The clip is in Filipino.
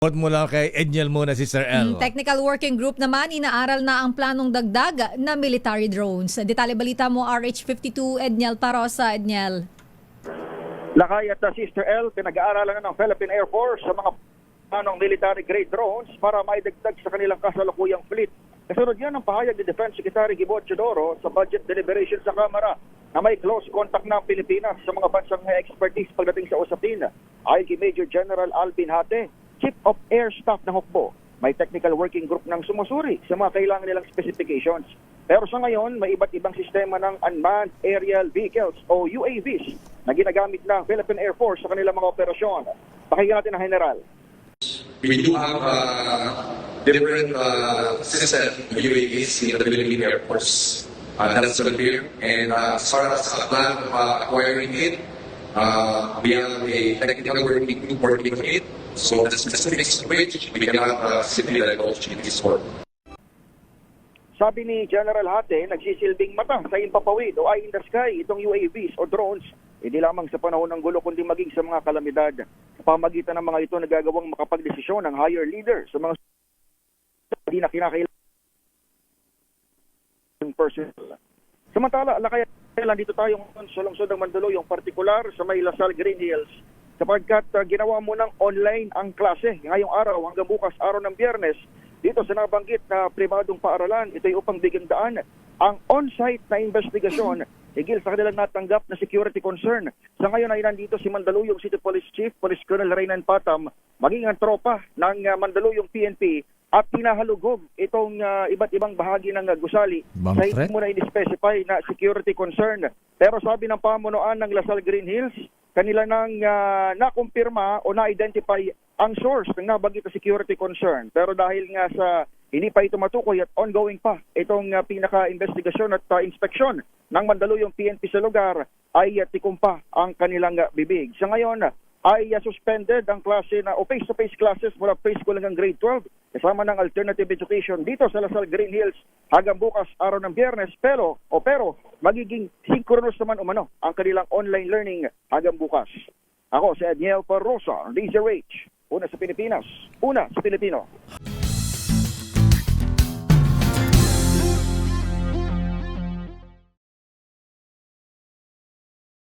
Mo lang kay Edniel muna si Sir El. Technical Working Group naman, inaaral na ang planong dagdag na military drones. Detalye balita mo, RH52, Edniel Parosa. Edniel. Lakay at Sister L, pinag-aaralan na ng Philippine Air Force sa mga planong military grade drones para maidagdag sa kanilang kasalukuyang fleet. Kasunod yan ang pahayag ni Defense Secretary Gibo Chodoro sa budget deliberation sa Kamara na may close contact ng Pilipinas sa mga bansang may expertise pagdating sa usapin. Ayon kay Major General Alvin Hate, Chief of Air Staff ng Hukbo, may technical working group ng sumusuri sa mga kailangan nilang specifications. Pero sa ngayon, may iba't ibang sistema ng Unmanned Aerial Vehicles o UAVs na ginagamit ng Philippine Air Force sa kanilang mga operasyon. Pakinggan natin ang General. We do have different system UAVs in the Philippine Air Force. That's clear. And as far as the plan of acquiring it, we have a technical working group working on it. So the specifics of which we cannot simply divulge in this work. Sabi ni General Hate, nagsisilbing mata sa impapawid o eye in the sky itong UAVs o drones, hindi lamang sa panahon ng gulo kundi maging sa mga kalamidad. Sa pamagitan ng mga ito, nagagawang makapagdesisyon ng higher leader sa mga hindi na kinakailangan personnel. Samantala, kailan dito tayo sa lungsod ng Mandaluyong, partikular sa may Lasal Green Hills, sapagkat ginawa mo ng online ang klase ngayong araw hanggang bukas araw ng Biyernes dito sa nabanggit na pribadong paaralan. Ito ay upang bigyan daan ang on-site na investigasyon higil sa kanilang natanggap na security concern. Sa ngayon ay nandito si Mandaluyong City Police Chief, Police Colonel Reynan Patam, maging ang tropa ng Mandaluyong PNP at tinahalugog itong iba't ibang bahagi ng gusali sa hindi mo na in-specify na security concern. Pero sabi ng pamunuan ng Lasal Green Hills, kanila nang nakumpirma o na-identify ang source ng nabanggit na security concern. Pero dahil nga sa hindi pa ito matukoy at ongoing pa itong pinaka-investigasyon at inspeksyon ng Mandaluyong PNP sa lugar, ay tikumpa ang kanilang bibig. Sa ngayon ay suspended ang klase na o face-to-face classes mula preschool hanggang grade 12 kasama ng alternative education dito sa Lasal Green Hills hanggang bukas araw ng Biyernes. Pero magiging synchronous naman umano ang kanilang online learning hanggang bukas. Ako si Edniel Parosa, DZRH, una sa Pilipinas, una sa Pilipino.